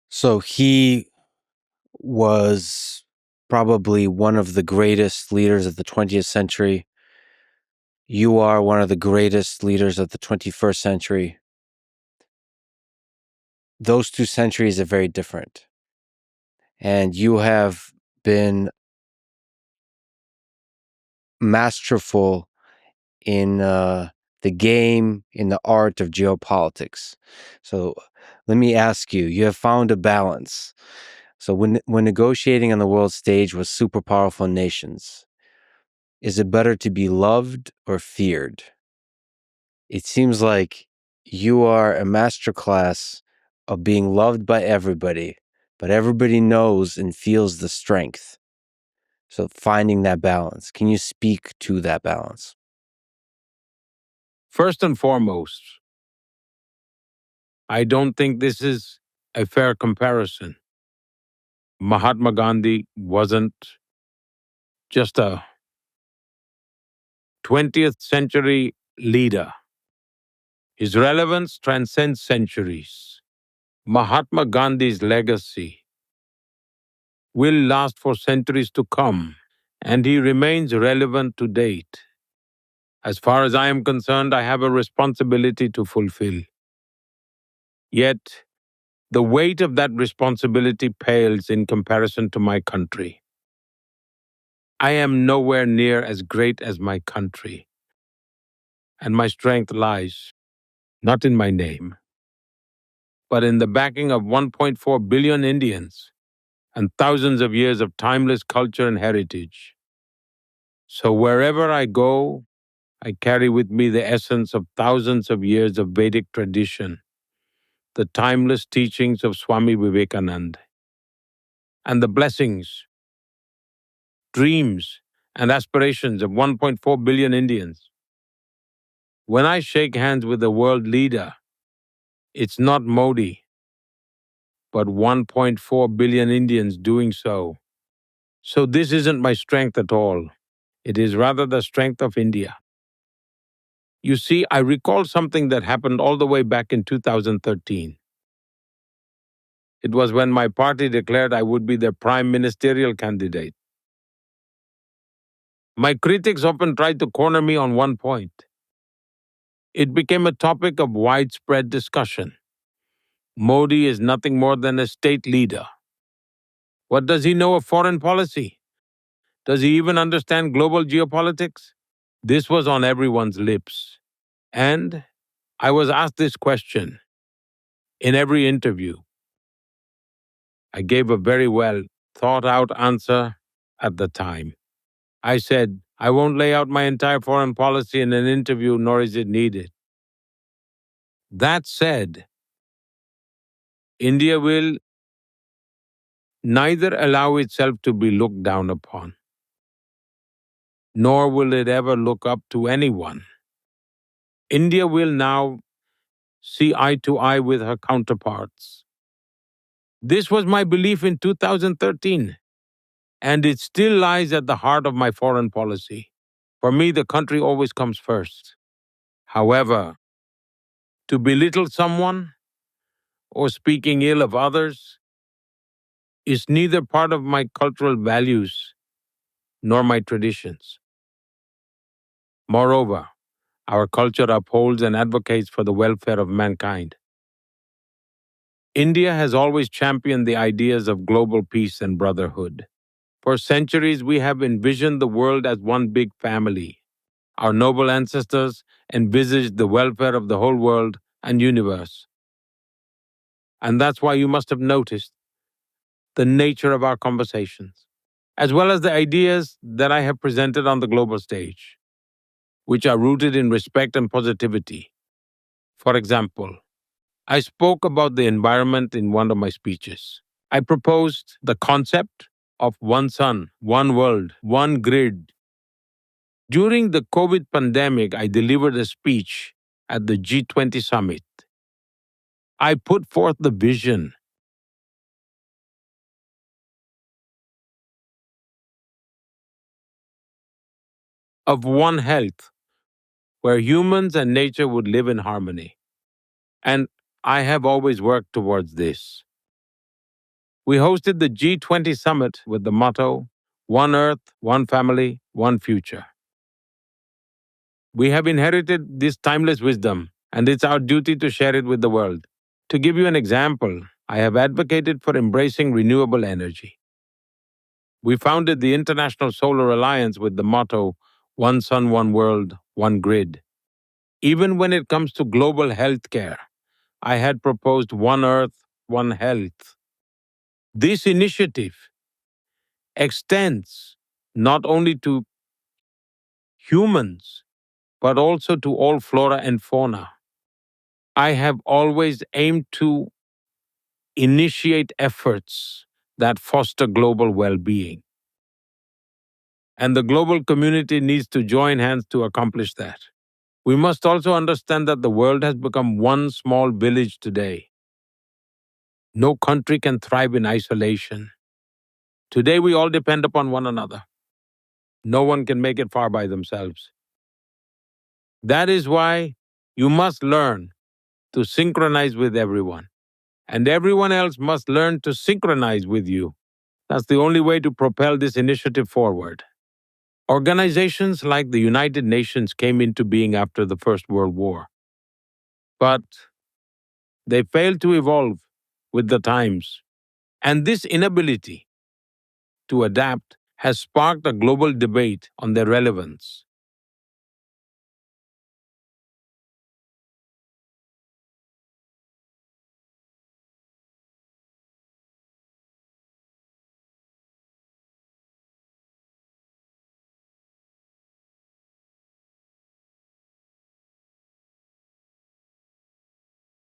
So he was probably one of the greatest leaders of the 20th century. You are one of the greatest leaders of the 21st century. Those two centuries are very different. And you have been masterful in the game, in the art of geopolitics. So let me ask you, you have found a balance. So when negotiating on the world stage with super powerful nations, is it better to be loved or feared? It seems like you are a masterclass of being loved by everybody, but everybody knows and feels the strength. So finding that balance. Can you speak to that balance? First and foremost, I don't think this is a fair comparison. Mahatma Gandhi wasn't just a 20th century leader. His relevance transcends centuries. Mahatma Gandhi's legacy will last for centuries to come, and he remains relevant to date. As far as I am concerned, I have a responsibility to fulfill. Yet, the weight of that responsibility pales in comparison to my country. I am nowhere near as great as my country, and my strength lies not in my name, but in the backing of 1.4 billion Indians and thousands of years of timeless culture and heritage. So wherever I go, I carry with me the essence of thousands of years of Vedic tradition, the timeless teachings of Swami Vivekananda, and the blessings, dreams, and aspirations of 1.4 billion Indians. When I shake hands with a world leader, it's not Modi, but 1.4 billion Indians doing so. So this isn't my strength at all. It is rather the strength of India. You see, I recall something that happened all the way back in 2013. It was when my party declared I would be their prime ministerial candidate. My critics often tried to corner me on one point. It became a topic of widespread discussion. Modi is nothing more than a state leader. What does he know of foreign policy? Does he even understand global geopolitics? This was on everyone's lips. And I was asked this question in every interview. I gave a very well thought out answer at the time. I said, I won't lay out my entire foreign policy in an interview, nor is it needed. That said, India will neither allow itself to be looked down upon, nor will it ever look up to anyone. India will now see eye to eye with her counterparts. This was my belief in 2013, and it still lies at the heart of my foreign policy. For me, the country always comes first. However, to belittle someone or speaking ill of others is neither part of my cultural values nor my traditions. Moreover, our culture upholds and advocates for the welfare of mankind. India has always championed the ideas of global peace and brotherhood. For centuries, we have envisioned the world as one big family. Our noble ancestors envisaged the welfare of the whole world and universe. And that's why you must have noticed the nature of our conversations, as well as the ideas that I have presented on the global stage, which are rooted in respect and positivity. For example, I spoke about the environment in one of my speeches. I proposed the concept of one sun, one world, one grid. During the COVID pandemic, I delivered a speech at the G20 summit. I put forth the vision of one health, where humans and nature would live in harmony. And I have always worked towards this. We hosted the G20 summit with the motto, One Earth, One Family, One Future. We have inherited this timeless wisdom, and it's our duty to share it with the world. To give you an example, I have advocated for embracing renewable energy. We founded the International Solar Alliance with the motto, One Sun, One World, One Grid. Even when it comes to global healthcare, I had proposed One Earth, One Health. This initiative extends not only to humans, but also to all flora and fauna. I have always aimed to initiate efforts that foster global well being. And the global community needs to join hands to accomplish that. We must also understand that the world has become one small village today. No country can thrive in isolation. Today, we all depend upon one another. No one can make it far by themselves. That is why you must learn to synchronize with everyone, and everyone else must learn to synchronize with you. That's the only way to propel this initiative forward. Organizations like the United Nations came into being after the First World War, but they failed to evolve with the times. And this inability to adapt has sparked a global debate on their relevance.